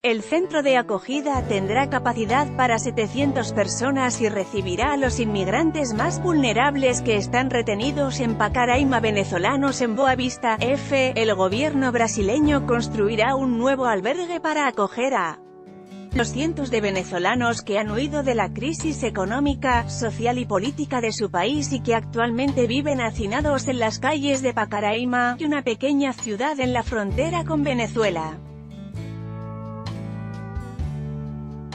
El centro de acogida tendrá capacidad para 700 personas y recibirá a los inmigrantes más vulnerables que están retenidos en Pacaraima venezolanos en Boa Vista. El gobierno brasileño construirá un nuevo albergue para acoger a los cientos de venezolanos que han huido de la crisis económica, social y política de su país y que actualmente viven hacinados en las calles de Pacaraima, una pequeña ciudad en la frontera con Venezuela.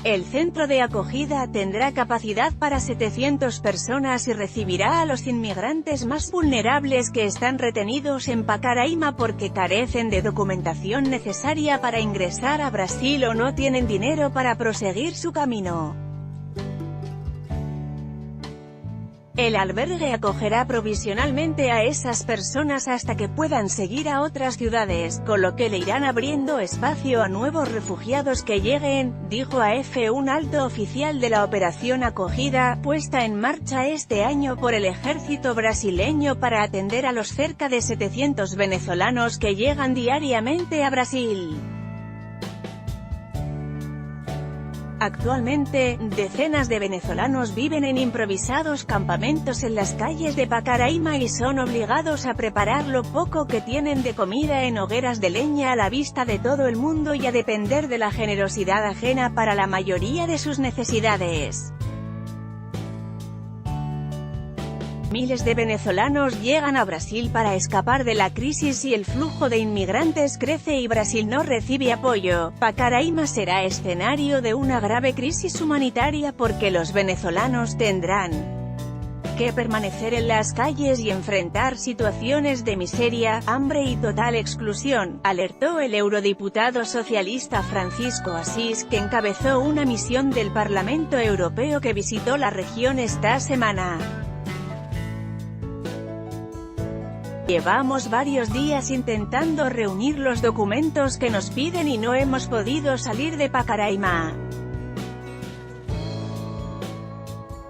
El centro de acogida tendrá capacidad para 700 personas y recibirá a los inmigrantes más vulnerables que están retenidos en Pacaraima porque carecen de documentación necesaria para ingresar a Brasil o no tienen dinero para proseguir su camino. El albergue acogerá provisionalmente a esas personas hasta que puedan seguir a otras ciudades, con lo que le irán abriendo espacio a nuevos refugiados que lleguen, dijo a EFE un alto oficial de la operación acogida, puesta en marcha este año por el ejército brasileño para atender a los cerca de 700 venezolanos que llegan diariamente a Brasil. Actualmente, decenas de venezolanos viven en improvisados campamentos en las calles de Pacaraima y son obligados a preparar lo poco que tienen de comida en hogueras de leña a la vista de todo el mundo y a depender de la generosidad ajena para la mayoría de sus necesidades. Miles de venezolanos llegan a Brasil para escapar de la crisis y el flujo de inmigrantes crece y Brasil no recibe apoyo. Pacaraima será escenario de una grave crisis humanitaria porque los venezolanos tendrán que permanecer en las calles y enfrentar situaciones de miseria, hambre y total exclusión, alertó el eurodiputado socialista Francisco Asís, que encabezó una misión del Parlamento Europeo que visitó la región esta semana. Llevamos varios días intentando reunir los documentos que nos piden y no hemos podido salir de Pacaraima.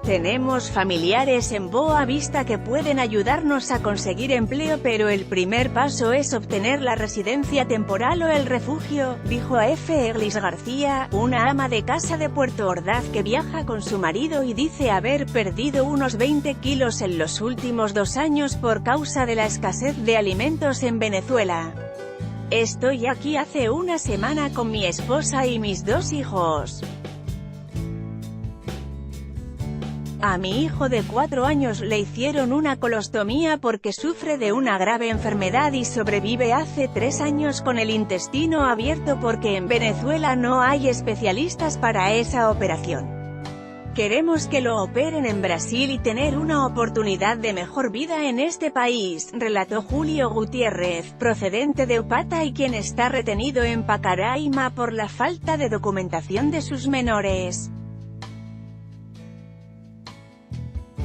Tenemos familiares en Boa Vista que pueden ayudarnos a conseguir empleo, pero el primer paso es obtener la residencia temporal o el refugio, dijo a EFE Eglis García, una ama de casa de Puerto Ordaz que viaja con su marido y dice haber perdido unos 20 kilos en los últimos 2 años por causa de la escasez de alimentos en Venezuela. Estoy aquí hace una semana con mi esposa y mis 2 hijos. A mi hijo de 4 años le hicieron una colostomía porque sufre de una grave enfermedad y sobrevive hace 3 años con el intestino abierto porque en Venezuela no hay especialistas para esa operación. Queremos que lo operen en Brasil y tener una oportunidad de mejor vida en este país, relató Julio Gutiérrez, procedente de Upata y quien está retenido en Pacaraima por la falta de documentación de sus menores.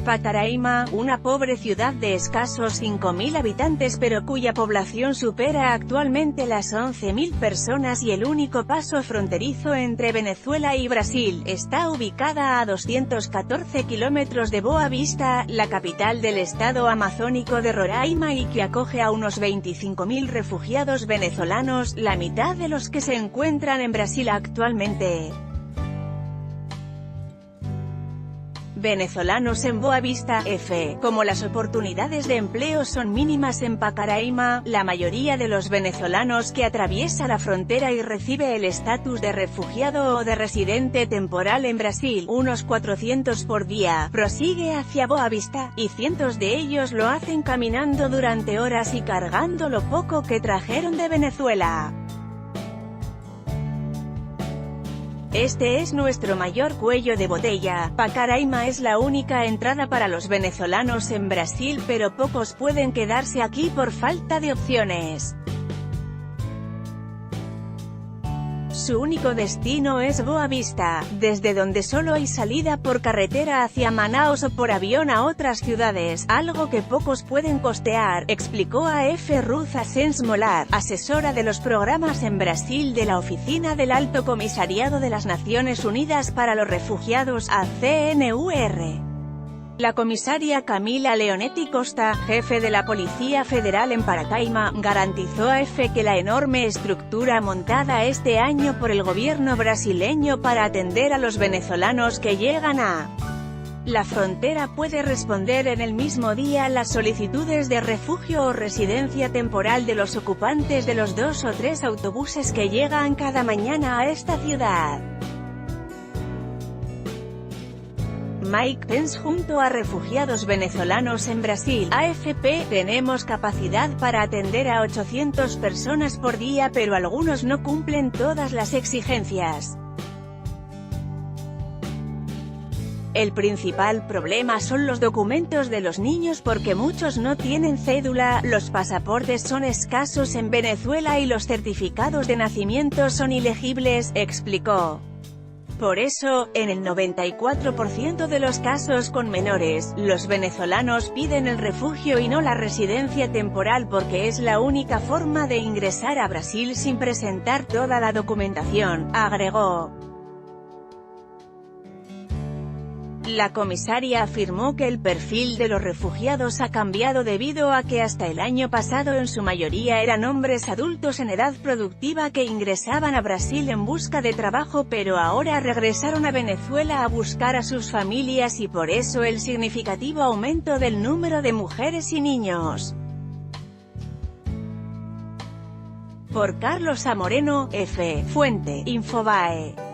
Pacaraima, una pobre ciudad de escasos 5.000 habitantes pero cuya población supera actualmente las 11.000 personas y el único paso fronterizo entre Venezuela y Brasil, está ubicada a 214 kilómetros de Boa Vista, la capital del estado amazónico de Roraima y que acoge a unos 25.000 refugiados venezolanos, la mitad de los que se encuentran en Brasil actualmente. Venezolanos en Boa Vista, EFE. Como las oportunidades de empleo son mínimas en Pacaraima, la mayoría de los venezolanos que atraviesa la frontera y recibe el estatus de refugiado o de residente temporal en Brasil, unos 400 por día, prosigue hacia Boa Vista, y cientos de ellos lo hacen caminando durante horas y cargando lo poco que trajeron de Venezuela. Este es nuestro mayor cuello de botella. Pacaraima es la única entrada para los venezolanos en Brasil, pero pocos pueden quedarse aquí por falta de opciones. Su único destino es Boa Vista, desde donde solo hay salida por carretera hacia Manaos o por avión a otras ciudades, algo que pocos pueden costear, explicó a EFE Ruth Asens Molar, asesora de los programas en Brasil de la Oficina del Alto Comisariado de las Naciones Unidas para los Refugiados, ACNUR. La comisaria Camila Leonetti Costa, jefe de la Policía Federal en Paracaima, garantizó a EFE que la enorme estructura montada este año por el gobierno brasileño para atender a los venezolanos que llegan a la frontera puede responder en el mismo día las solicitudes de refugio o residencia temporal de los ocupantes de los 2 o 3 autobuses que llegan cada mañana a esta ciudad. Mike Pence junto a refugiados venezolanos en Brasil, AFP, tenemos capacidad para atender a 800 personas por día pero algunos no cumplen todas las exigencias. El principal problema son los documentos de los niños porque muchos no tienen cédula, los pasaportes son escasos en Venezuela y los certificados de nacimiento son ilegibles, explicó. Por eso, en el 94% de los casos con menores, los venezolanos piden el refugio y no la residencia temporal porque es la única forma de ingresar a Brasil sin presentar toda la documentación, agregó. La comisaria afirmó que el perfil de los refugiados ha cambiado debido a que hasta el año pasado en su mayoría eran hombres adultos en edad productiva que ingresaban a Brasil en busca de trabajo pero ahora regresaron a Venezuela a buscar a sus familias y por eso el significativo aumento del número de mujeres y niños. Por Carlos A. Moreno, F. Fuente, Infobae.